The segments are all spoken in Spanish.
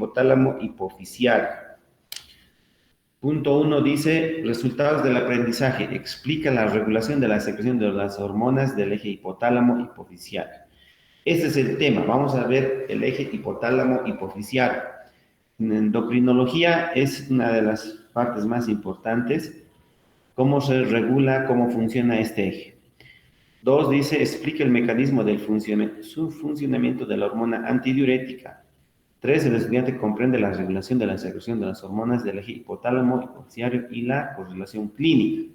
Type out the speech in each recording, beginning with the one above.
hipotálamo hipoficiario. Punto 1 dice, resultados del aprendizaje. Explica la regulación de la secreción de las hormonas del eje hipotálamo hipoficiario. Este es el tema. Vamos a ver el eje hipotálamo hipoficiario. En endocrinología es una de las partes más importantes. ¿Cómo se regula, cómo funciona este eje? 2 dice, explica el mecanismo del funcionamiento de la hormona antidiurética. 3, el estudiante comprende la regulación de la secreción de las hormonas del eje hipotálamo hipoficiario y la correlación clínica.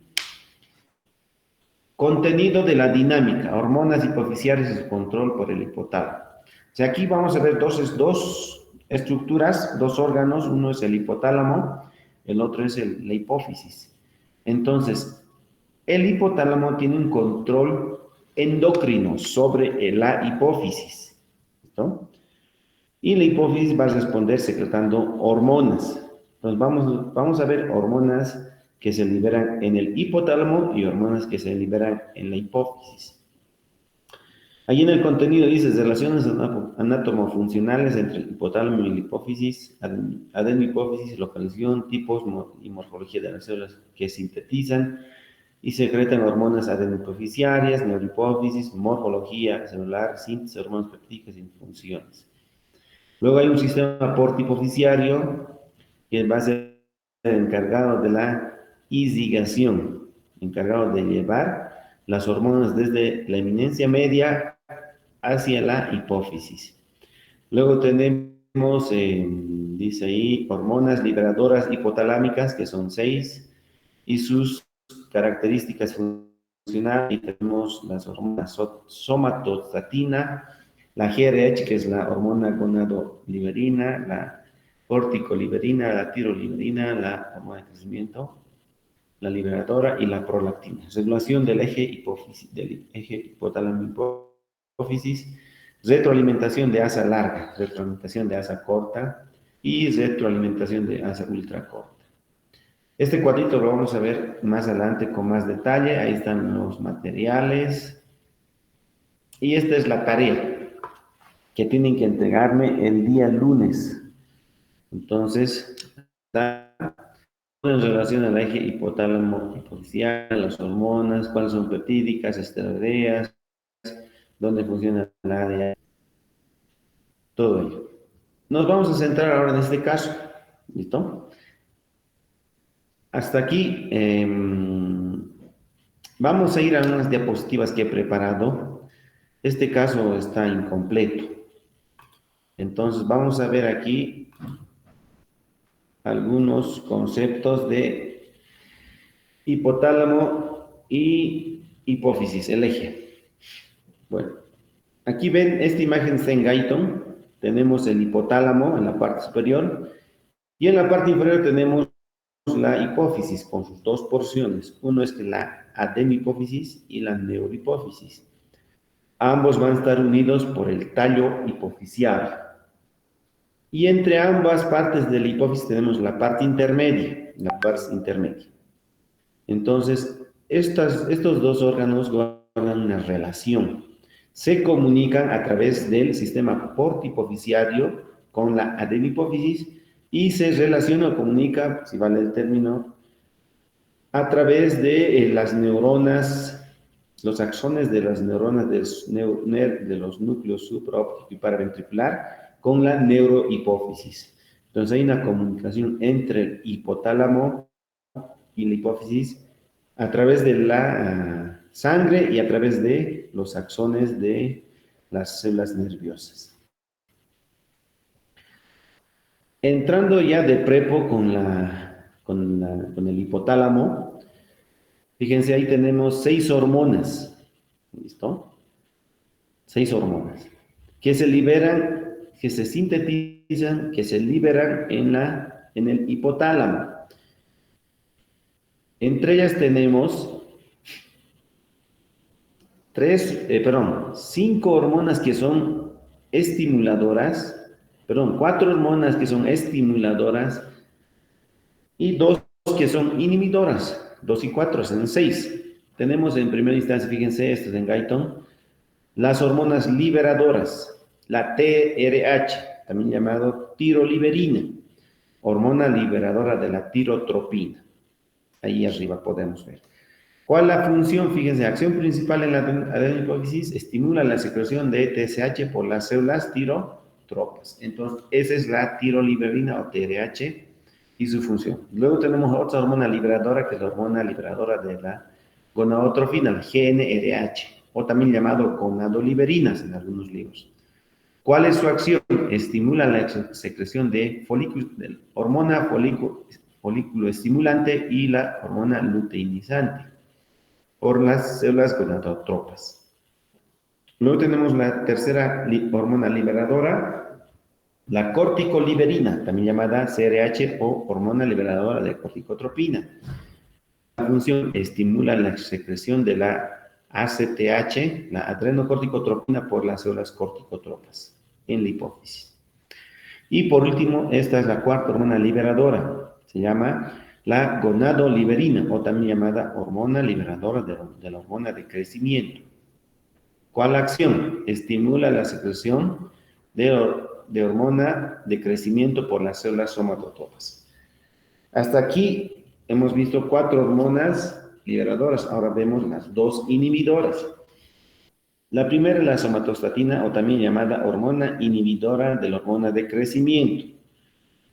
Contenido de la dinámica, hormonas hipoficiarias y su control por el hipotálamo. O sea, aquí vamos a ver dos estructuras, dos órganos, uno es el hipotálamo, el otro es la hipófisis. Entonces, el hipotálamo tiene un control endocrino sobre la hipófisis. ¿Listo? Y la hipófisis va a responder secretando hormonas. Entonces vamos a ver hormonas que se liberan en el hipotálamo y hormonas que se liberan en la hipófisis. Ahí en el contenido dice relaciones anatomofuncionales entre el hipotálamo y la hipófisis, adenohipófisis, localización, tipos y morfología de las células que sintetizan y secretan hormonas adenohipofisiarias, neurohipófisis, morfología celular, síntesis de hormonas peptídicas y funciones. Luego hay un sistema portihipofisiario que va a ser encargado de la irrigación, encargado de llevar las hormonas desde la eminencia media hacia la hipófisis. Luego tenemos, dice ahí, hormonas liberadoras hipotalámicas, que son 6, y sus características funcionales. Y tenemos las hormonas somatostatina, la GRH, que es la hormona gonadoliberina, la corticoliberina, la tiroliberina, la hormona de crecimiento, la liberadora y la prolactina. Regulación del eje hipotálamo-hipófisis, retroalimentación de asa larga, retroalimentación de asa corta y retroalimentación de asa ultracorta. Este cuadrito lo vamos a ver más adelante con más detalle. Ahí están los materiales. Y esta es la tarea que tienen que entregarme el día lunes. Entonces, está en relación al eje hipotálamo hipoficial, las hormonas, cuáles son peptídicas, esteroideas, dónde funciona la área, todo ello. Nos vamos a centrar ahora en este caso. ¿Listo? Hasta aquí vamos a ir a unas diapositivas que he preparado. Este caso está incompleto. Entonces vamos a ver aquí algunos conceptos de hipotálamo y hipófisis, el eje. Bueno, aquí ven, esta imagen está en Guyton. Tenemos el hipotálamo en la parte superior y en la parte inferior tenemos la hipófisis con sus dos porciones. Uno es la adenohipófisis y la neurohipófisis. Ambos van a estar unidos por el tallo hipofisial. Y entre ambas partes de la hipófisis tenemos la parte intermedia, Entonces, estos dos órganos guardan una relación. Se comunican a través del sistema portihipofisiario con la adenohipófisis y se relaciona o comunica, si vale el término, a través de las neuronas, los axones de las neuronas de los núcleos supraóptico y paraventricular con la neurohipófisis. Entonces hay una comunicación entre el hipotálamo y la hipófisis a través de la sangre y a través de los axones de las células nerviosas. Entrando ya de prepo con el hipotálamo, fíjense, ahí tenemos 6 hormonas, ¿listo? 6 hormonas que se liberan, que se sintetizan, que se liberan en el hipotálamo. Entre ellas tenemos 5 hormonas que son estimuladoras, 4 hormonas que son estimuladoras y 2 que son inhibidoras, 2 y 4, son 6. Tenemos en primera instancia, fíjense, esto es en Guyton, las hormonas liberadoras, la TRH, también llamado tiroliberina, hormona liberadora de la tirotropina. Ahí arriba podemos ver. ¿Cuál es la función? Fíjense, acción principal en la adenopófisis, estimula la secreción de TSH por las células tirotropas. Entonces, esa es la tiroliberina o TRH y su función. Luego tenemos otra hormona liberadora, que es la hormona liberadora de la gonadotrofina, la GnRH, o también llamado gonadoliberinas en algunos libros. ¿Cuál es su acción? Estimula la secreción de hormona folículo estimulante y la hormona luteinizante por las células gonadotropas. Luego tenemos la tercera hormona liberadora, la corticoliberina, también llamada CRH o hormona liberadora de corticotropina. La función estimula la secreción de la ACTH, la adrenocorticotropina, por las células corticotropas en la hipófisis. Y por último, esta es la cuarta hormona liberadora, se llama la gonadoliberina, o también llamada hormona liberadora de la hormona de crecimiento. ¿Cuál acción? Estimula la secreción de hormona de crecimiento por las células somatotropas. Hasta aquí hemos visto 4 hormonas liberadoras, ahora vemos las 2 inhibidoras. La primera es la somatostatina, o también llamada hormona inhibidora de la hormona de crecimiento.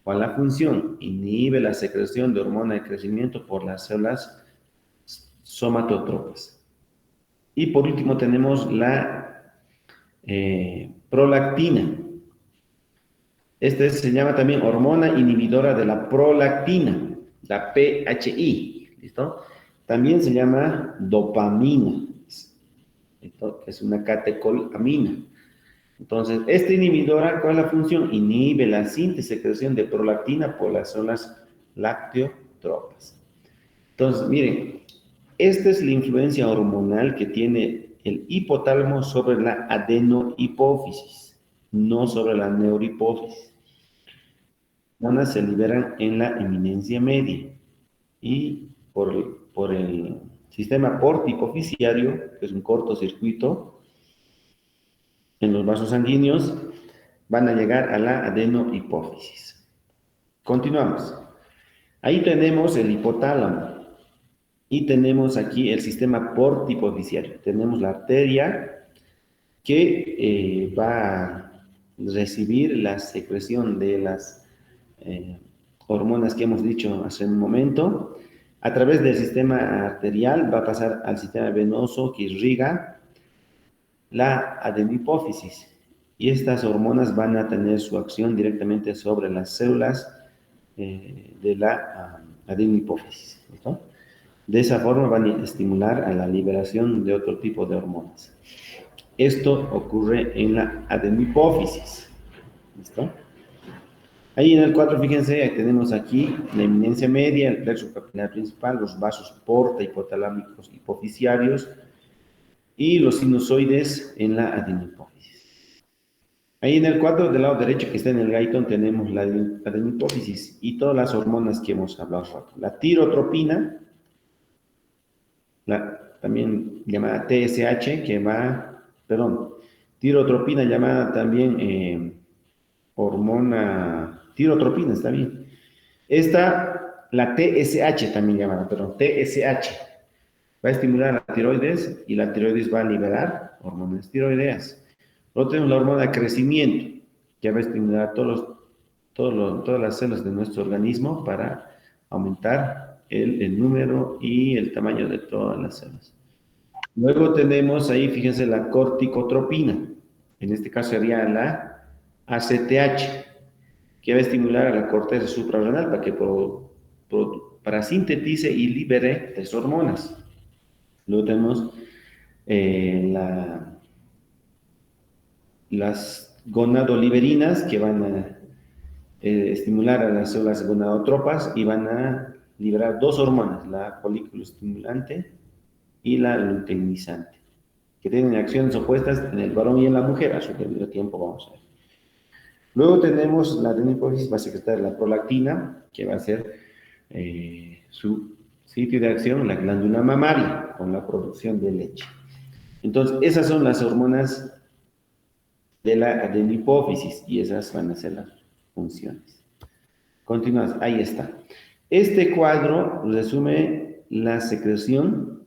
¿Cuál es la función? Inhibe la secreción de hormona de crecimiento por las células somatotropas. Y por último tenemos la prolactina. Esta se llama también hormona inhibidora de la prolactina, la PHI. ¿Listo? También se llama dopamina. Esto es una catecolamina. Entonces, esta inhibidora, ¿cuál es la función? Inhibe la síntesis y secreción de prolactina por las células lactotropas. Entonces, miren, esta es la influencia hormonal que tiene el hipotálamo sobre la adenohipófisis, no sobre la neurohipófisis. Las hormonas se liberan en la eminencia media y por el sistema portihipofisiario, que es un cortocircuito en los vasos sanguíneos, van a llegar a la adenohipófisis. Continuamos. Ahí tenemos el hipotálamo y tenemos aquí el sistema portihipofisiario. Tenemos la arteria que va a recibir la secreción de las hormonas que hemos dicho hace un momento. A través del sistema arterial va a pasar al sistema venoso que irriga la adenohipófisis. Y estas hormonas van a tener su acción directamente sobre las células de la adenohipófisis. ¿Listo? De esa forma van a estimular a la liberación de otro tipo de hormonas. Esto ocurre en la adenohipófisis. ¿Listo? Ahí en el 4, fíjense, ahí tenemos aquí la eminencia media, el plexo capilar principal, los vasos porta hipotalámicos hipofisiarios y los sinusoides en la adenohipófisis. Ahí en el 4, del lado derecho que está en el gaitón, tenemos la adenohipófisis y todas las hormonas que hemos hablado. La tirotropina, también llamada TSH, tirotropina llamada también hormona, tirotropina, está bien. La TSH también llamada, TSH, va a estimular a la tiroides y la tiroides va a liberar hormonas tiroideas. Luego tenemos la hormona de crecimiento, que va a estimular todas las células de nuestro organismo para aumentar el número y el tamaño de todas las células. Luego tenemos ahí, fíjense, la corticotropina. En este caso sería la ACTH, que va a estimular a la corteza suprarrenal para que sintetice y libere las hormonas. Luego tenemos las gonadoliberinas, que van a estimular a las células gonadotropas y van a liberar 2 hormonas, la folículo estimulante y la luteinizante, que tienen acciones opuestas en el varón y en la mujer. A su debido tiempo vamos a ver. Luego tenemos la adenohipófisis, va a secretar la prolactina, que va a ser su sitio de acción, la glándula mamaria, con la producción de leche. Entonces, esas son las hormonas de la adenohipófisis y esas van a ser las funciones. Continuamos, ahí está. Este cuadro resume la secreción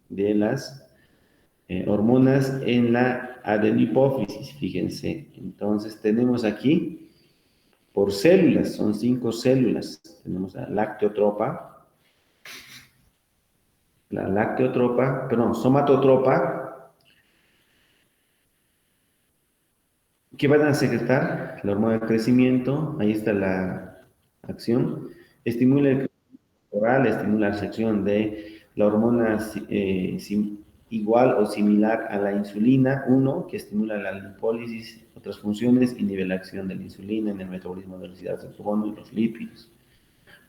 de las hormonas en la adenipófisis, fíjense. Entonces tenemos aquí por células, son 5 células. Tenemos la somatotropa, que van a secretar la hormona de crecimiento. Ahí está la acción. Estimula el crecimiento oral, estimula la secreción de la hormona igual o similar a la insulina, uno, que estimula la lipólisis, otras funciones, inhibe la acción de la insulina en el metabolismo de los hidratos de carbono y los lípidos.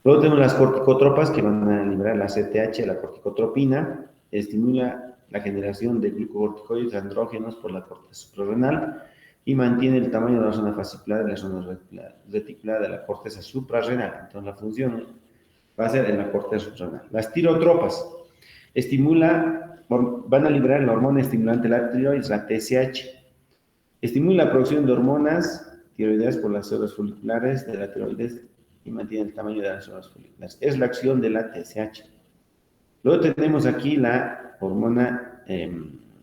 Luego tenemos las corticotropas que van a liberar la CTH, la corticotropina, estimula la generación de glucocorticoides andrógenos por la corteza suprarrenal y mantiene el tamaño de la zona fascicular y la zona reticular de la corteza suprarrenal. Entonces la función va a ser en la corteza suprarrenal. Las tirotropas van a liberar la hormona estimulante de la tiroides, la TSH. Estimula la producción de hormonas tiroideas por las células foliculares de la tiroides y mantiene el tamaño de las células foliculares. Es la acción de la TSH. Luego tenemos aquí la hormona,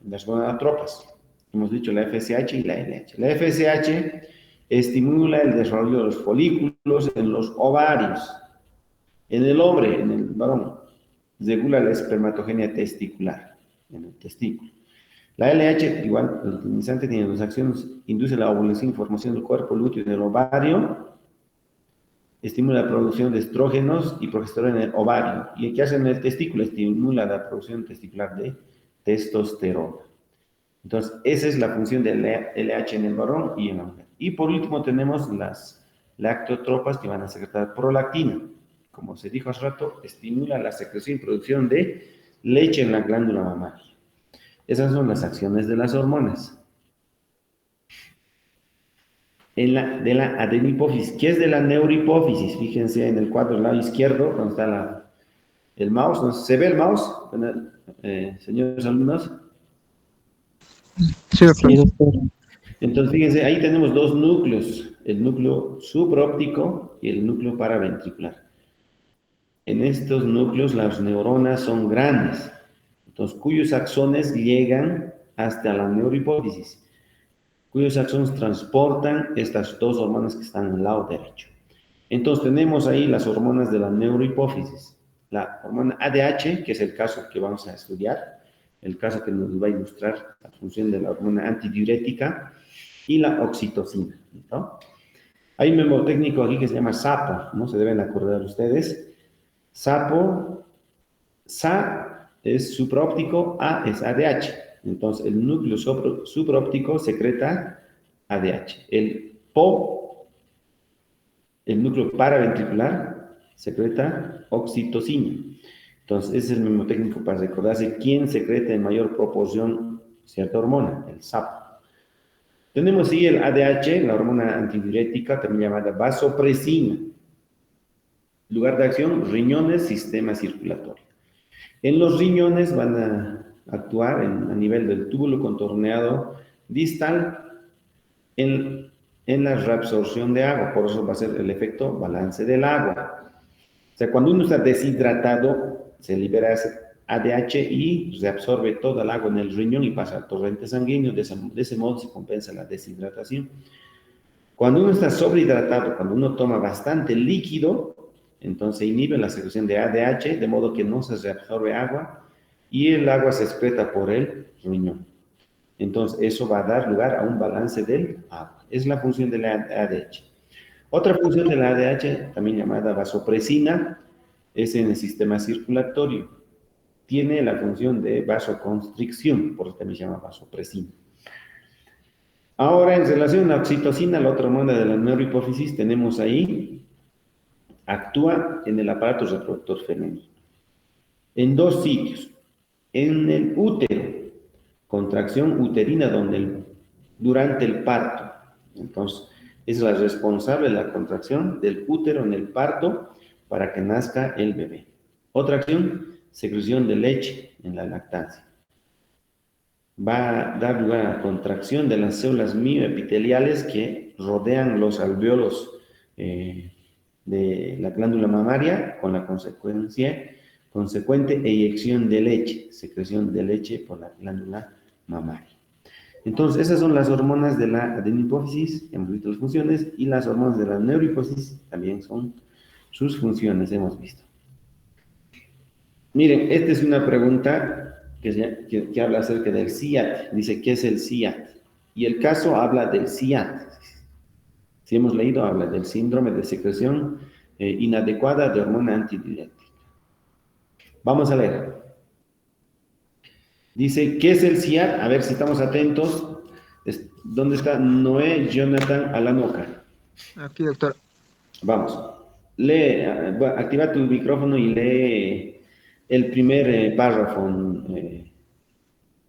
las gonadotropas. Hemos dicho la FSH y la LH. La FSH estimula el desarrollo de los folículos en los ovarios. En el hombre, en el varón, regula la espermatogenia testicular, en el testículo. La LH, igual, el utilizante tiene dos acciones, induce la ovulación y formación del cuerpo lúteo en el ovario, estimula la producción de estrógenos y progesterona en el ovario. ¿Y qué hace en el testículo? Estimula la producción testicular de testosterona. Entonces, esa es la función de LH en el varón y en la mujer. Y por último tenemos las lactotropas que van a secretar prolactina. Como se dijo hace rato, estimula la secreción y producción de leche en la glándula mamaria. Esas son las acciones de las hormonas. De la adenipófisis. ¿Qué es de la neurohipófisis? Fíjense en el cuadro del lado izquierdo, donde está el mouse. ¿Se ve el mouse, señores alumnos? Sí, doctor. Entonces, fíjense, ahí tenemos dos núcleos, el núcleo supraóptico y el núcleo paraventricular. En estos núcleos las neuronas son grandes, entonces, cuyos axones llegan hasta la neurohipófisis, cuyos axones transportan estas dos hormonas que están en el lado derecho. Entonces, tenemos ahí las hormonas de la neurohipófisis, la hormona ADH, que es el caso que vamos a estudiar, el caso que nos va a ilustrar la función de la hormona antidiurética, y la oxitocina, ¿no? Hay un memotécnico aquí que se llama SAPO, ¿no? Se deben acordar ustedes. SAPO, SA es supraóptico, A es ADH. Entonces, el núcleo supraóptico secreta ADH. El PO, el núcleo paraventricular, secreta oxitocina. Entonces, ese es el memotécnico para recordarse quién secreta en mayor proporción cierta hormona, el SAPO. Tenemos ahí el ADH, la hormona antidiurética, también llamada vasopresina. Lugar de acción, riñones, sistema circulatorio. En los riñones van a actuar a nivel del túbulo contorneado distal en la reabsorción de agua. Por eso va a ser el efecto balance del agua. O sea, cuando uno está deshidratado, se libera ese ADH y reabsorbe toda el agua en el riñón y pasa al torrente sanguíneo. De ese modo se compensa la deshidratación. Cuando uno está sobrehidratado, cuando uno toma bastante líquido, entonces inhibe la secreción de ADH, de modo que no se reabsorbe agua y el agua se excreta por el riñón. Entonces, eso va a dar lugar a un balance del agua. Es la función de la ADH. Otra función de la ADH, también llamada vasopresina, es en el sistema circulatorio. Tiene la función de vasoconstricción, por eso también se llama vasopresina. Ahora, en relación a la oxitocina, la otra hormona de la neurohipófisis, tenemos ahí, actúa en el aparato reproductor femenino. En dos sitios. En el útero, contracción uterina durante el parto. Entonces, es la responsable de la contracción del útero en el parto para que nazca el bebé. Otra acción, secreción de leche en la lactancia. Va a dar lugar a la contracción de las células mioepiteliales que rodean los alvéolos eh, de la glándula mamaria con la consecuente eyección de leche, secreción de leche por la glándula mamaria. Entonces, esas son las hormonas de la adenohipófisis, hemos visto las funciones, y las hormonas de la neurohipófisis también son sus funciones, hemos visto. Miren, esta es una pregunta que habla acerca del SIAT. Dice, ¿qué es el SIAT? Y el caso habla del SIAT. Si hemos leído, habla del síndrome de secreción inadecuada de hormona antidiurética. Vamos a leer. Dice, ¿qué es el SIAT? A ver si estamos atentos. ¿Dónde está Noé Jonathan Alanoca? Aquí, doctor. Vamos. Lee, activa tu micrófono y lee el primer párrafo,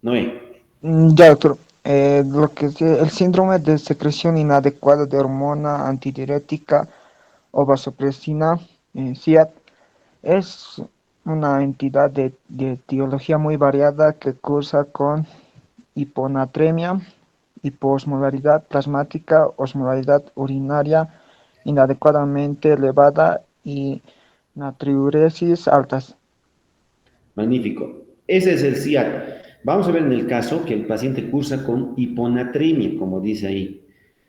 Noé. Ya, doctor. Lo que es el síndrome de secreción inadecuada de hormona antidiurética o vasopresina, SIAD, es una entidad de etiología muy variada que cursa con hiponatremia, hiposmolaridad plasmática, osmolaridad urinaria inadecuadamente elevada y natriuresis altas. Magnífico. Ese es el SIAT. Vamos a ver en el caso que el paciente cursa con hiponatremia, como dice ahí,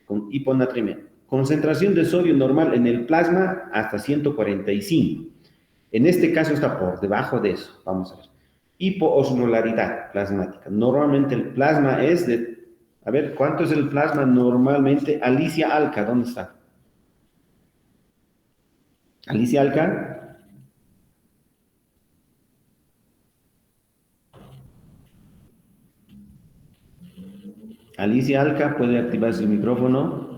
con hiponatremia. Concentración de sodio normal en el plasma hasta 145. En este caso está por debajo de eso. Vamos a ver. Hipoosmolaridad plasmática. Normalmente el plasma es de... A ver, ¿cuánto es el plasma normalmente? Alicia Alca, ¿dónde está? Alicia Alca. Alicia Alca puede activar su micrófono.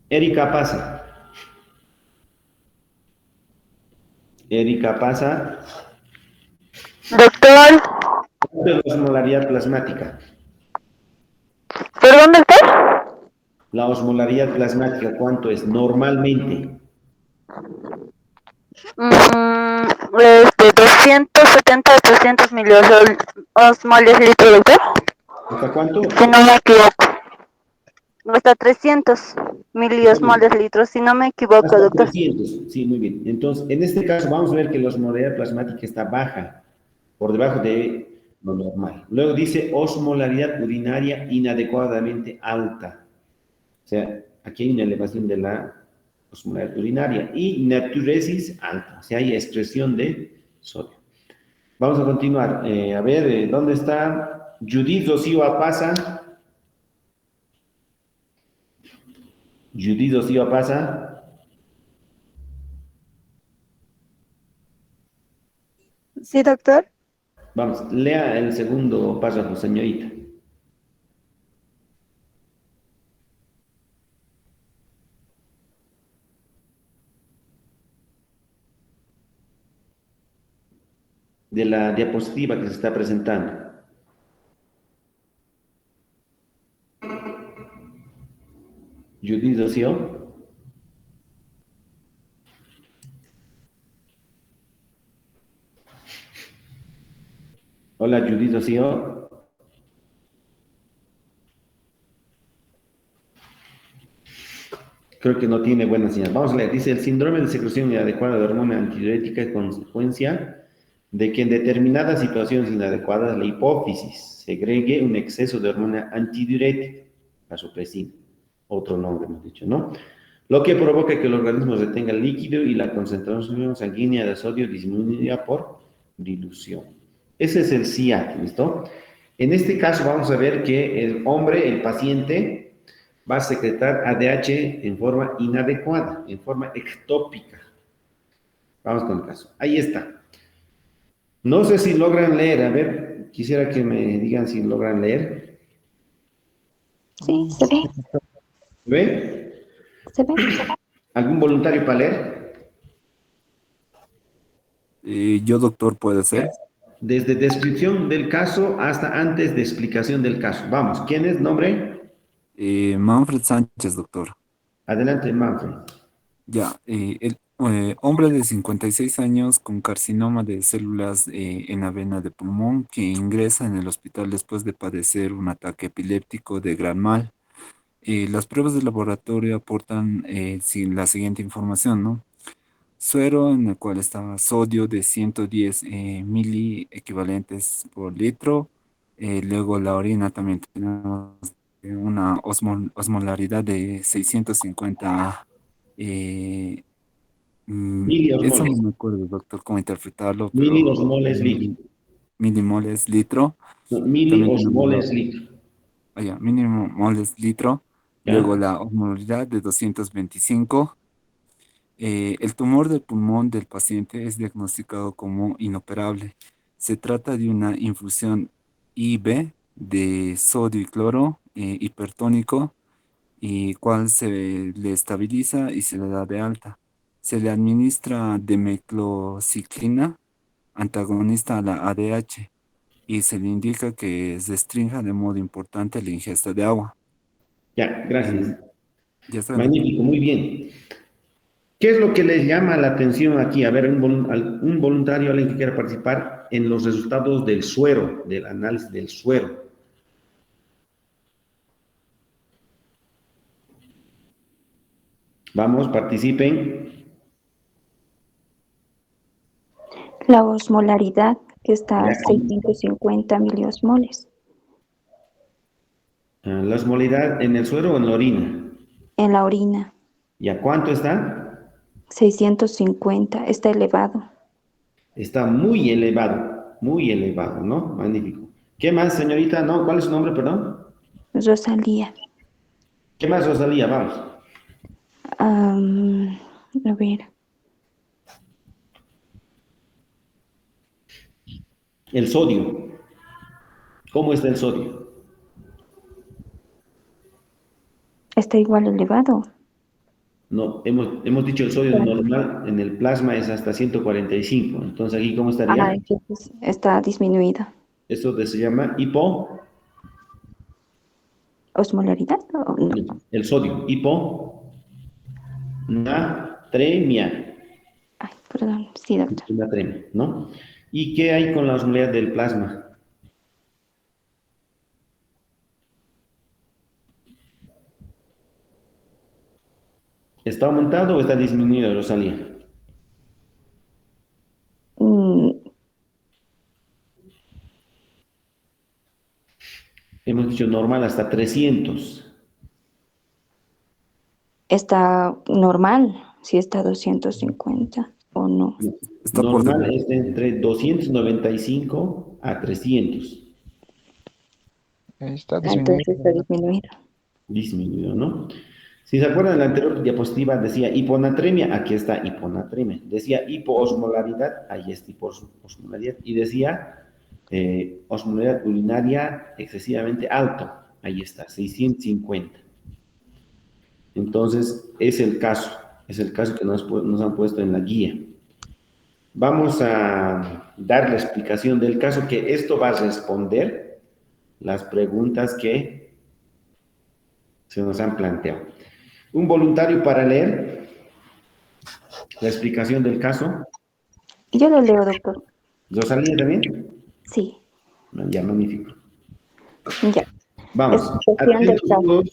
Erika pasa. Erika pasa. Doctor, ¿Cuánto es la osmolaridad plasmática? perdón, doctor. La osmolaridad plasmática, ¿cuánto es normalmente? 270 a 300 miliosmoles litro, doctor. ¿Hasta cuánto? Si no me equivoco. Hasta 300 miliosmoles litros, si no me equivoco, Hasta doctor. 300, sí, muy bien. Entonces, en este caso vamos a ver que la osmolaridad plasmática está baja, por debajo de lo normal. Luego dice osmolaridad urinaria inadecuadamente alta. O sea, aquí hay una elevación de la osmolaridad urinaria y natriuresis alta, o sea, hay excreción de sodio. Vamos a continuar. A ver, ¿dónde está Judith Rocío Apaza? Judith Rocío Apaza. Sí, doctor. Vamos, lea el segundo párrafo, señorita. De la diapositiva que se está presentando. Judith Rocío. Hola, Judith Rocío. Creo que no tiene buena señal. Vamos a leer. Dice, el síndrome de secreción inadecuada de hormona antidiurética es consecuencia de que en determinadas situaciones inadecuadas la hipófisis segregue un exceso de hormona antidiurética, vasopresina, otro nombre hemos dicho, ¿no? Lo que provoca que el organismo retenga líquido y la concentración sanguínea de sodio disminuya por dilución. Ese es el SIAT, ¿listo? En este caso vamos a ver que el hombre, el paciente, va a secretar ADH en forma inadecuada, en forma ectópica. Vamos con el caso. Ahí está. No sé si logran leer, a ver, quisiera que me digan si logran leer. Sí, se ve. ¿Ve? Se ve. ¿Algún voluntario para leer? Yo, doctor, puede ser. Desde descripción del caso hasta antes de explicación del caso. Vamos, ¿quién es? ¿Nombre? Manfred Sánchez, doctor. Adelante, Manfred. Ya, Hombre de 56 años con carcinoma de células en la vena de pulmón que ingresa en el hospital después de padecer un ataque epiléptico de gran mal. Las pruebas de laboratorio aportan la siguiente información, ¿no? Suero en el cual estaba sodio de 110 mili equivalentes por litro. Luego la orina también tenemos una osmolaridad de 650. eh, Eso no Miliosmoles. me acuerdo, doctor, cómo interpretarlo, pero Miliosmoles litro. milimoles litro. No, También tenemos miliosmoles litro. mínimo moles litro. Luego ¿Ya? la osmolaridad de 225. El tumor del pulmón del paciente es diagnosticado como inoperable. Se trata de una infusión IV de sodio y cloro hipertónico y cual se le estabiliza y se le da de alta. Se le administra demeclociclina, antagonista a la ADH, y se le indica que se restrinja de modo importante la ingesta de agua. Ya, gracias. Eh, ya está, doctor. Magnífico, muy bien. ¿Qué es lo que les llama la atención aquí? A ver, un voluntario, alguien que quiera participar en los resultados del suero, del análisis del suero. Vamos, participen. La osmolaridad, que está a Ya. 650 miliosmoles. La osmolaridad en el suero o en la orina. En la orina, ¿Y a cuánto está? 650, está elevado. Está muy elevado, ¿no? Magnífico. ¿Qué más, señorita? No, ¿cuál es su nombre, perdón? Rosalía. ¿Qué más, Rosalía? Vamos. A ver, El sodio. ¿Cómo está el sodio? está igual elevado. No, hemos dicho el sodio Claro. normal en el plasma es hasta 145. Entonces, aquí, ¿cómo estaría? Entonces está disminuido. Esto se llama ¿Osmolaridad o no? el sodio, hiponatremia. Ay, perdón, sí, doctor. Hiponatremia, ¿no? ¿Y qué hay con la osmolaridad del plasma? ¿Está aumentado o está disminuido, Rosalía? Mm, Hemos dicho normal hasta 300. está normal, si está 250 o no. Está por Normal debajo. es de entre 295 a 300. Está disminuido, Entonces está ¿verdad? disminuido. Disminuido, ¿no? Si se acuerdan, en la anterior diapositiva decía hiponatremia, aquí está hiponatremia. Decía hipoosmolaridad, ahí está hipoosmolaridad. Y decía osmolaridad urinaria excesivamente alto, ahí está, 650. Entonces, es el caso que nos han puesto en la guía. Vamos a dar la explicación del caso, que esto va a responder las preguntas que se nos han planteado. Un voluntario para leer la explicación del caso. Yo lo leo, doctor. ¿Rosalía también? Sí, Ya, magnífico. ya. Vamos, Explicación del atentos caso. todos.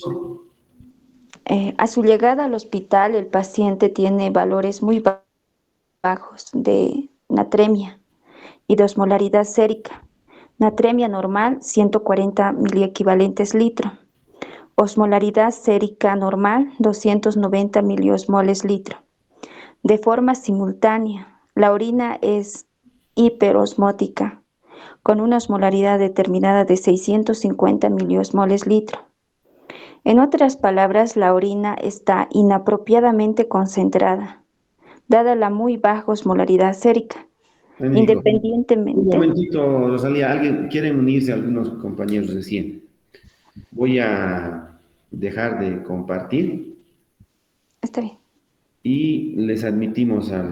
A su llegada al hospital, el paciente tiene valores muy bajos de natremia y de osmolaridad sérica. Natremia normal, 140 miliequivalentes litro. Osmolaridad sérica normal, 290 miliosmoles litro. De forma simultánea, la orina es hiperosmótica, con una osmolaridad determinada de 650 miliosmoles litro. En otras palabras, la orina está inapropiadamente concentrada, dada la muy baja osmolaridad sérica. Magnífico. Un Independientemente, momentito, Rosalía, alguien quiere unirse, algunos compañeros recién. Voy a dejar de compartir está bien. y les admitimos a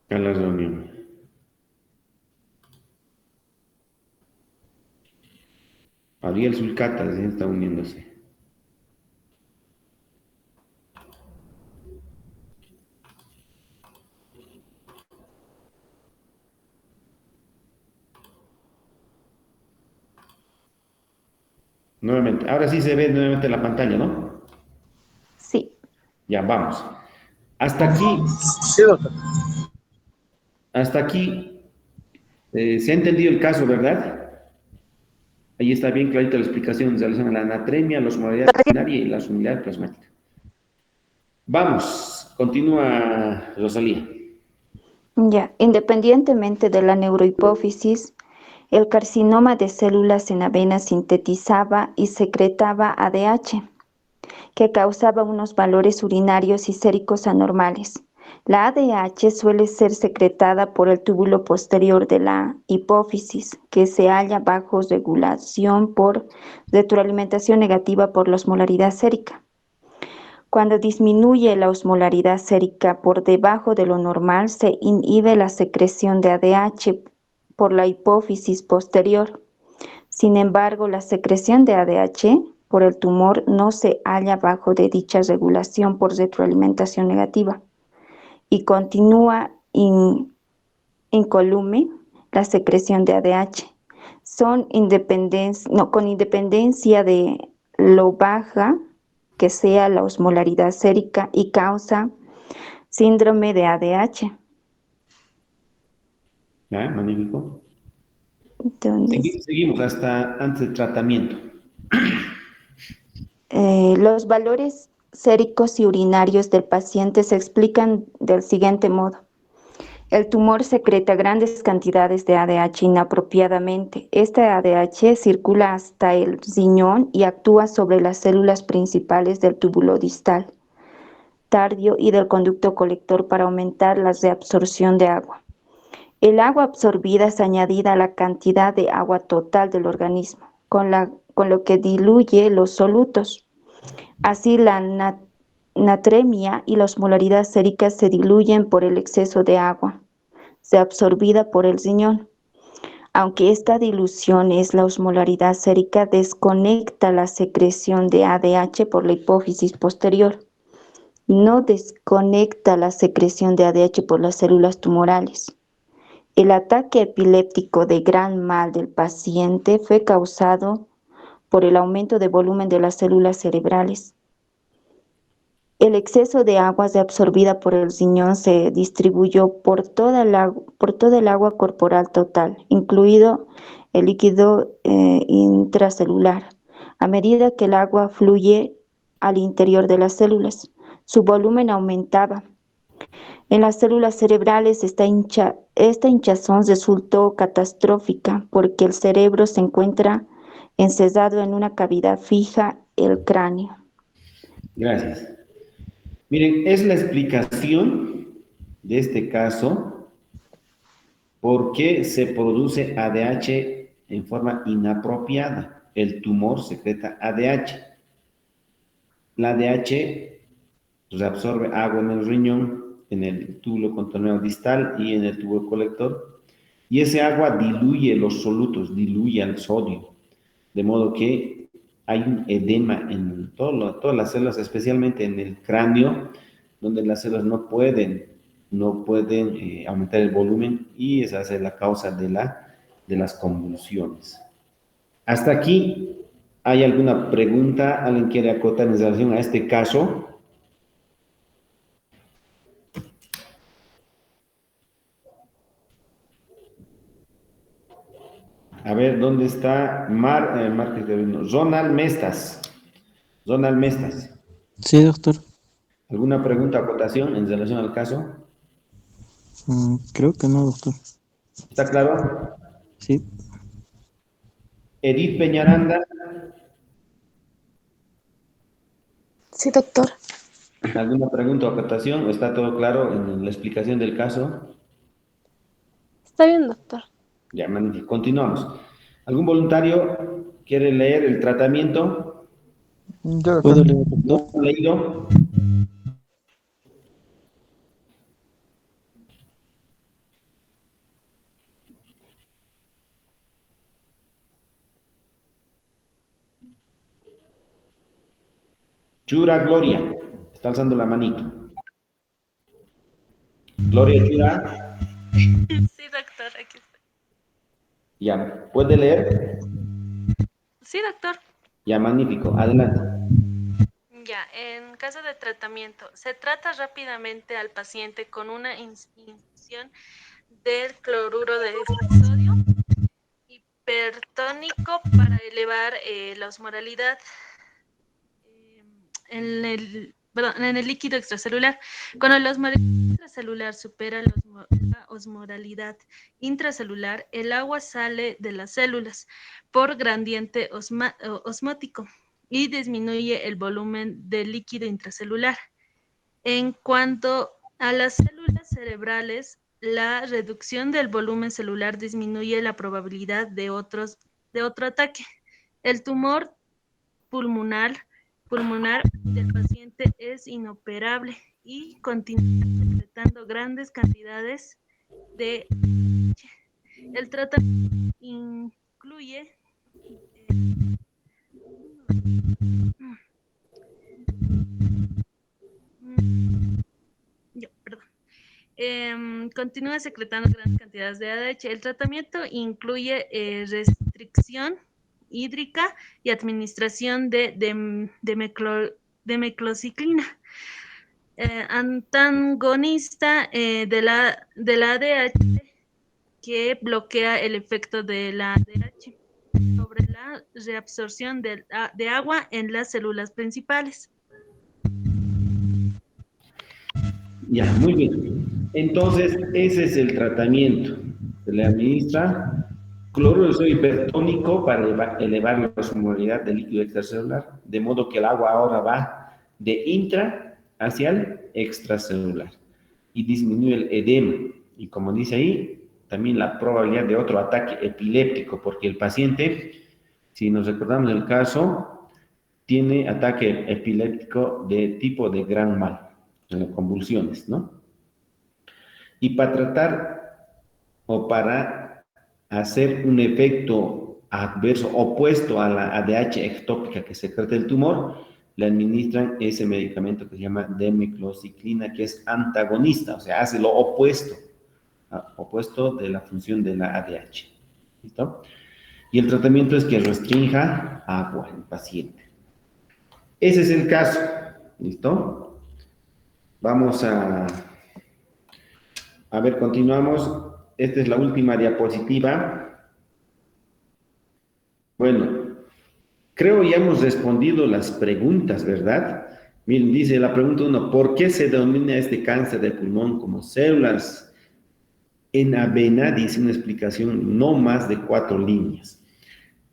la reunión. Ariel Sulcata recién está uniéndose. Nuevamente. Ahora sí se ve nuevamente la pantalla, ¿no? Sí. Ya, vamos. Hasta aquí, Sí, doctor. hasta aquí, se ha entendido el caso, ¿verdad? Ahí está bien clarita la explicación en relación a la anatremia, la osmolaridad urinaria y la osmolaridad plasmática. Vamos, continúa Rosalía. Ya, independientemente de la neurohipófisis, el carcinoma de células en avena sintetizaba y secretaba ADH, que causaba unos valores urinarios y séricos anormales. La ADH suele ser secretada por el túbulo posterior de la hipófisis, que se halla bajo regulación por retroalimentación negativa por la osmolaridad sérica. Cuando disminuye la osmolaridad sérica por debajo de lo normal, se inhibe la secreción de ADH por la hipófisis posterior. Sin embargo, la secreción de ADH por el tumor no se halla bajo de dicha regulación por retroalimentación negativa y continúa incolume la secreción de ADH. Con independencia de lo baja que sea la osmolaridad sérica y causa síndrome de ADH. ¿Ya? Magnífico. Entonces, Seguimos hasta antes del tratamiento. los valores séricos y urinarios del paciente se explican del siguiente modo. El tumor secreta grandes cantidades de ADH inapropiadamente. Este ADH circula hasta el riñón y actúa sobre las células principales del túbulo distal, tardio y del conducto colector para aumentar la reabsorción de agua. El agua absorbida es añadida a la cantidad de agua total del organismo, con lo que diluye los solutos. Así la natremia y la osmolaridad sérica se diluyen por el exceso de agua, se absorbida por el riñón. Aunque esta dilución es la osmolaridad sérica, desconecta la secreción de ADH por la hipófisis posterior. No desconecta la secreción de ADH por las células tumorales. El ataque epiléptico de gran mal del paciente fue causado por el aumento de volumen de las células cerebrales. El exceso de agua reabsorbida por el riñón se distribuyó por toda el agua corporal total, incluido el líquido intracelular. A medida que el agua fluye al interior de las células, su volumen aumentaba. En las células cerebrales esta hinchazón resultó catastrófica porque el cerebro se encuentra encerrado en una cavidad fija, el cráneo. Gracias. Miren, es la explicación de este caso por qué se produce ADH en forma inapropiada. El tumor secreta ADH. La ADH reabsorbe agua en el riñón, en el túbulo contorneado distal y en el tubo colector, y ese agua diluye los solutos, diluye el sodio, de modo que hay un edema en todas las células, especialmente en el cráneo, donde las células no pueden aumentar el volumen, y esa es la causa de las convulsiones. Hasta aquí, ¿hay alguna pregunta? ¿Alguien quiere acotar en relación a este caso? A ver, ¿dónde está Márquez de Avino? Ronald Mestas. Ronald Mestas. Sí, doctor. ¿Alguna pregunta o acotación en relación al caso? Creo que no, doctor. ¿Está claro? Sí. Edith Peñaranda. Sí, doctor. ¿Alguna pregunta o acotación? ¿Está todo claro en la explicación del caso? Está bien, doctor. Ya, magnífico. Continuamos. ¿Algún voluntario quiere leer el tratamiento? Yo, ¿Puedo doctor. leer, doctor? ¿No ha leído? Chura Gloria. Está alzando la manito. Gloria Chura. Sí, doctor, aquí estoy. Ya, ¿puede leer? Sí, doctor. Ya, magnífico. Adelante. Ya, en caso de tratamiento, se trata rápidamente al paciente con una infusión del cloruro de sodio hipertónico para elevar la osmolaridad en el líquido extracelular. Cuando la osmolaridad intracelular supera la osmolaridad intracelular, el agua sale de las células por gradiente osmótico y disminuye el volumen del líquido intracelular. En cuanto a las células cerebrales, la reducción del volumen celular disminuye la probabilidad de otro ataque. El tumor pulmonar, pulmonar del paciente es inoperable y continúa secretando grandes cantidades de... El tratamiento incluye... perdón. Continúa secretando grandes cantidades de ADH. El tratamiento incluye restricción hídrica y administración de meclociclina, antagonista de la ADH que bloquea el efecto de la ADH sobre la reabsorción de agua en las células principales. Ya, muy bien. Entonces, ese es el tratamiento. Se le administra cloruro de sodio hipertónico para elevar la osmolaridad del líquido extracelular, de modo que el agua ahora va de intra hacia el extracelular y disminuye el edema. Y como dice ahí, también la probabilidad de otro ataque epiléptico, porque el paciente, si nos recordamos el caso, tiene ataque epiléptico de tipo de gran mal, convulsiones, ¿no? Y para tratar o para hacer un efecto adverso opuesto a la ADH ectópica que secreta el tumor, le administran ese medicamento que se llama demeclociclina, que es antagonista, o sea, hace lo opuesto, opuesto de la función de la ADH. ¿Listo? Y el tratamiento es que restrinja agua en el paciente. Ese es el caso. ¿Listo? Vamos a ver, continuamos. Esta es la última diapositiva. Bueno, creo ya hemos respondido las preguntas, ¿verdad? Miren, dice la pregunta 1, ¿por qué se denomina este cáncer de pulmón como células en avena? Dice una explicación, no más de 4 líneas.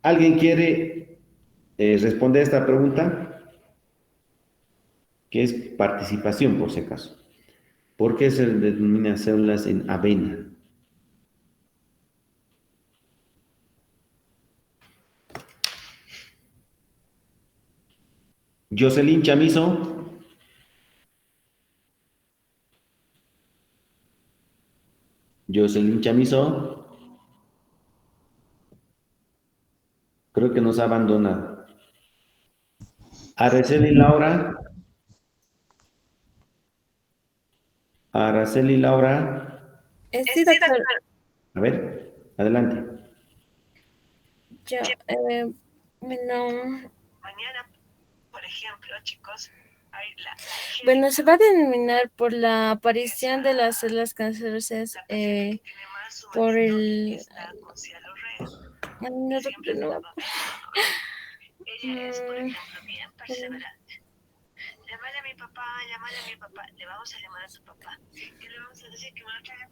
¿Alguien quiere responder a esta pregunta? Que es participación, por si acaso. ¿Por qué se denomina células en avena? Jocelyn Chamizo. Jocelyn Chamizo. Creo que nos ha abandonado. Araceli Laura. Araceli Laura. Sí, doctor. A ver, adelante. Ya, bueno, Mañana, por ejemplo, chicos, bueno, se va a denominar por la aparición de las células cancerosas por el... No, doctor, no. ella es, por ejemplo, bien perseverante. Llámale a mi papá, llámale a mi papá. Le vamos a llamar a tu papá. ¿Qué le vamos a decir? Que me lo traiga.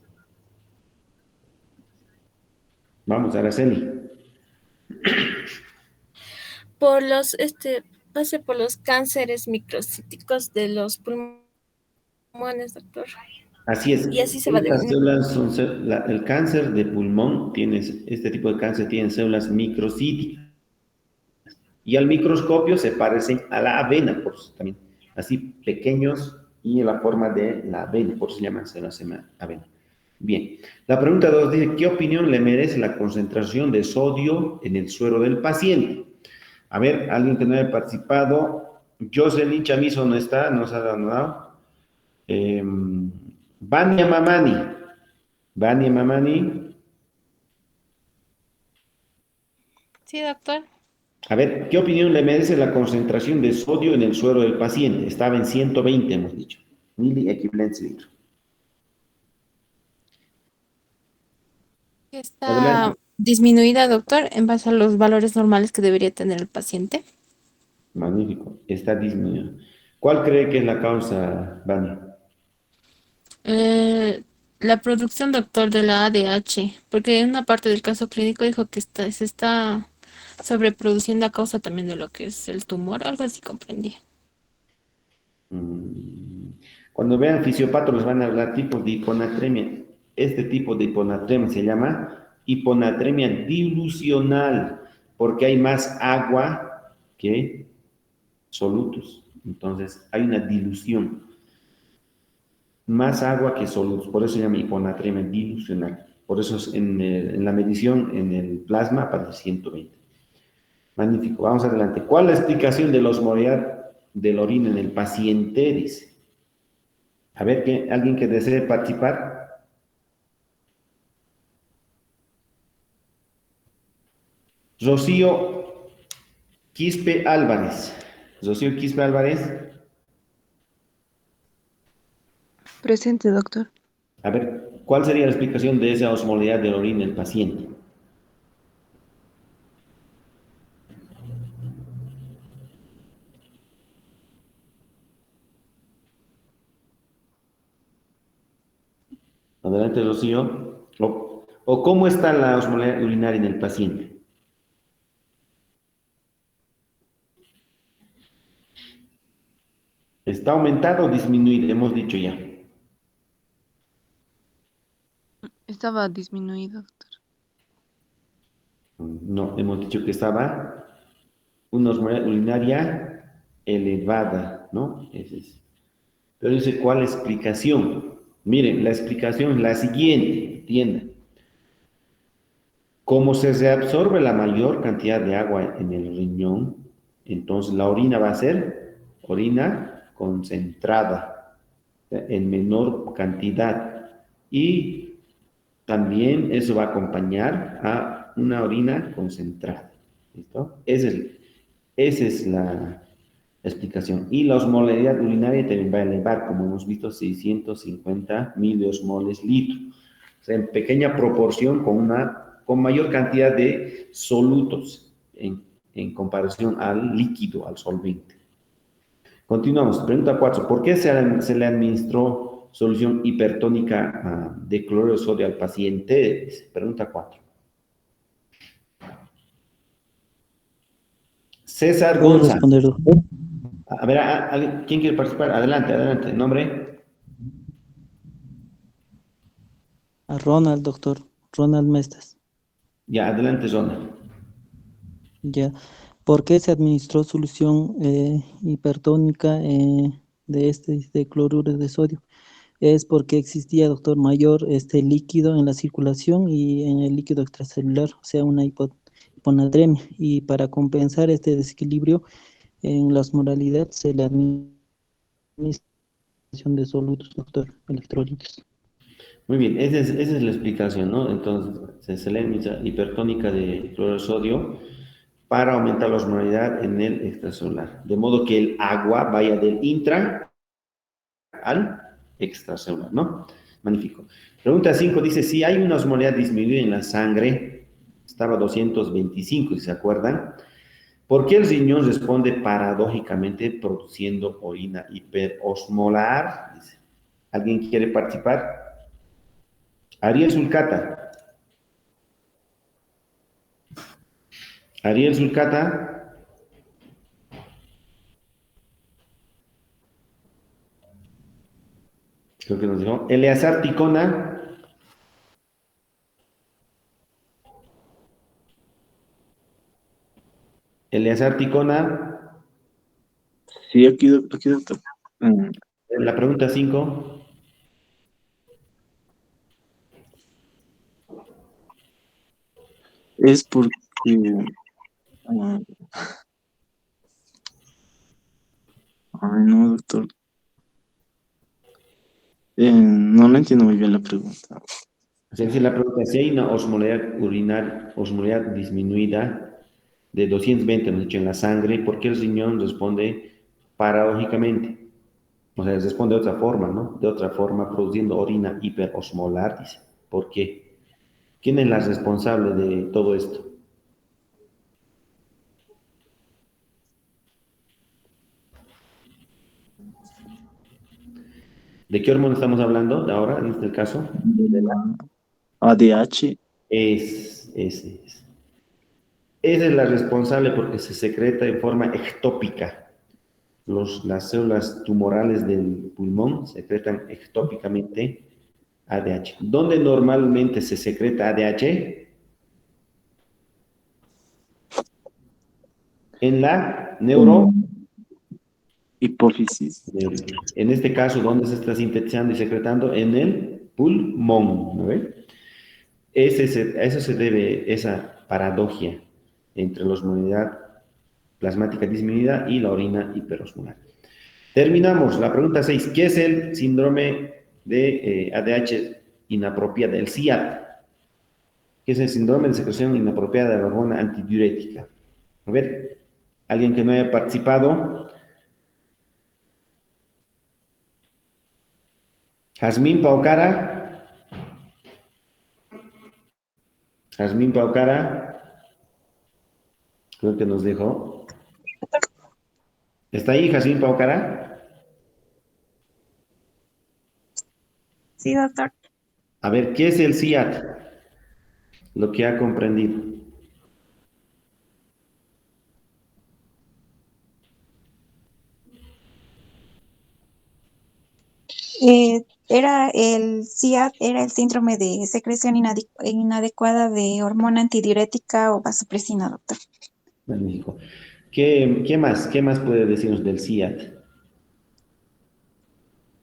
Vamos, Araceli. Por los, pase por los cánceres microcíticos de los pulmones, doctor. Así es. Y así se va a Estas denominar. células son el cáncer de pulmón este tipo de cáncer tiene células microcíticas. Y al microscopio se parecen a la avena, por eso también, así pequeños y en la forma de la avena, por eso se llaman células avena. Bien, la pregunta 2 dice, ¿qué opinión le merece la concentración de sodio en el suero del paciente? A ver, alguien que no haya participado, Jocelyn Chamizo no está, nos ha dado. Vania Mamani. Vania Mamani. Sí, doctor. A ver, ¿qué opinión le merece la concentración de sodio en el suero del paciente? Estaba en 120, hemos dicho. Mili equivalente litro. Está Adelante. disminuida, doctor, en base a los valores normales que debería tener el paciente. Magnífico. Está disminuido. ¿Cuál cree que es la causa, Vani? Eh, la producción, doctor, de la ADH, porque en una parte del caso clínico dijo que se está sobreproduciendo a causa también de lo que es el tumor, algo así comprendí. Mm, Cuando vean fisiopatos les van a hablar tipos de hiponatremia. Este tipo de hiponatremia se llama hiponatremia dilucional, porque hay más agua que solutos. Entonces, hay una dilución. Más agua que solutos. Por eso se llama hiponatremia dilucional. Por eso en la medición, en el plasma, aparece 120. Magnífico. Vamos adelante. ¿Cuál es la explicación de la osmolalidad de la orina en el paciente? Dice. A ver, ¿alguien que desee participar? Rocío Quispe Álvarez. Rocío Quispe Álvarez. Presente, doctor. A ver, ¿cuál sería la explicación de esa osmolalidad de la orina en el paciente? Adelante, Rocío. ¿O cómo está la osmolalidad urinaria en el paciente? ¿Está aumentada o disminuida? Hemos dicho ya. Estaba disminuido, doctor. No, hemos dicho que estaba una osmolalidad urinaria elevada, ¿no? Pero dice, ¿cuál explicación? Miren, la explicación es la siguiente, entiendan. Como se reabsorbe la mayor cantidad de agua en el riñón, entonces la orina va a ser orina concentrada, en menor cantidad. Y también eso va a acompañar a una orina concentrada. ¿Listo? Esa es la explicación. Y la osmolalidad urinaria también va a elevar, como hemos visto, 650 miliosmoles litro. O sea, en pequeña proporción con mayor cantidad de solutos en comparación al líquido, al solvente. Continuamos. Pregunta 4. ¿Por qué se le administró solución hipertónica de cloruro de sodio al paciente? Pregunta 4. César ¿Puedo Gonza. responder, doctor? A ver, ¿quién quiere participar? Adelante, adelante. ¿Nombre? A Ronald, doctor. Ronald Mestas. Ya, adelante, Zona. Ya. ¿Por qué se administró solución hipertónica de cloruro de sodio? Es porque existía, doctor, mayor líquido en la circulación y en el líquido extracelular, o sea, una hiponatremia. Y para compensar este desequilibrio en la osmolaridad se le administración de solutos, doctor, electrolitos. Muy bien, esa es la explicación, ¿no? Entonces, se le da hipertónica de cloruro de sodio para aumentar la osmolaridad en el extracelular. De modo que el agua vaya del intra al extracelular, ¿no? Magnífico. Pregunta 5 dice, si hay una osmolaridad disminuida en la sangre, estaba 225, si se acuerdan, ¿por qué el riñón responde paradójicamente produciendo orina hiperosmolar? Dice. ¿Alguien quiere participar? Ariel Sulcata. Ariel Sulcata. Creo que nos dijo. Eleazar Ticona. Eleazar Ticona. Sí, aquí, doctor. La pregunta 5. Es porque... Ay, no, doctor. No lo entiendo muy bien la pregunta. Es decir, la pregunta es si hay una osmolaridad urinaria, osmolaridad disminuida de 220 hemos dicho en la sangre, porque el riñón responde paradójicamente, o sea, responde de otra forma, ¿no? De otra forma, produciendo orina hiperosmolar, dice. ¿Por qué? ¿Quién es la responsable de todo esto? ¿De qué hormona estamos hablando ahora, en este caso? De la ADH. ese es. Esa es la responsable porque se secreta en forma ectópica. Las células tumorales del pulmón secretan ectópicamente ADH. ¿Dónde normalmente se secreta ADH? En la Hipófisis. En este caso, ¿dónde se está sintetizando y secretando? En el pulmón, ¿no ve? A eso se debe esa paradoja entre la osmolalidad plasmática disminuida y la orina hiperosmolar. Terminamos. La pregunta 6. ¿Qué es el síndrome de ADH inapropiada, el SIAD? ¿Qué es el síndrome de secreción inapropiada de la hormona antidiurética? A ver, alguien que no haya participado. Jazmín Paucara. Jazmín Paucara. Creo que nos dejó. ¿Está ahí Jazmín Paucara? Sí, doctor. A ver, ¿qué es el SIAD? Lo que ha comprendido. Era el SIAD, era el síndrome de secreción inadecuada de hormona antidiurética o vasopresina, doctor. Magnífico. ¿Qué más? ¿Qué más puede decirnos del SIAD?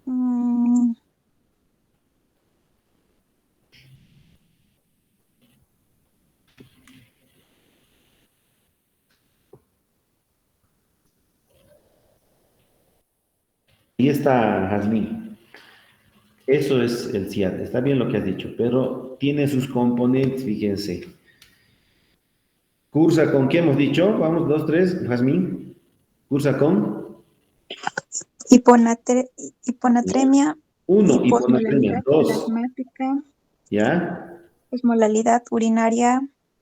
Mm, Ahí está Jazmín. Eso es el SIAD. Está bien lo que has dicho, pero tiene sus componentes, fíjense. Cursa con, ¿qué hemos dicho? Vamos, 2, 3, Jazmín. Cursa con hiponatremia, 1, hiponatremia. hiposmolalidad 2, plasmática, ¿ya? osmolalidad urinaria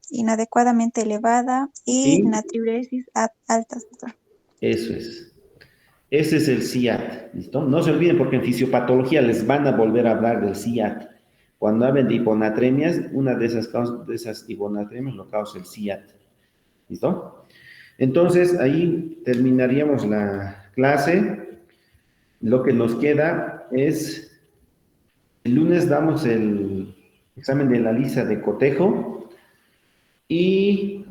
inadecuadamente elevada y Y natriuresis alta, doctor. eso es. Ese es el SIAD, ¿listo? No se olviden porque en fisiopatología les van a volver a hablar del SIAD. Cuando hablen de hiponatremias, una de esas causas, de esas hiponatremias lo causa el SIAD. ¿Listo? Entonces, ahí terminaríamos la clase. Lo que nos queda es, el lunes damos el examen de la lista de cotejo y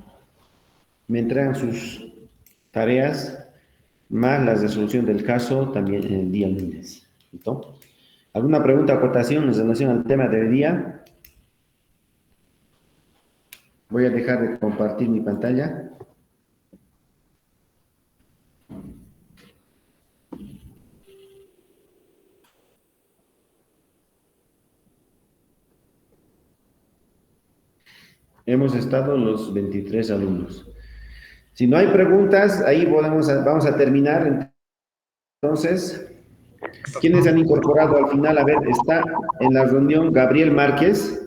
me entregan sus tareas más la resolución del caso también en el día lunes. ¿Listo? ¿Alguna pregunta o acotación en relación al tema del día? Voy a dejar de compartir mi pantalla. Hemos estado los 23 alumnos. Si no hay preguntas, ahí vamos a terminar. Entonces, ¿quiénes han incorporado al final? A ver, está en la reunión Gabriel Márquez.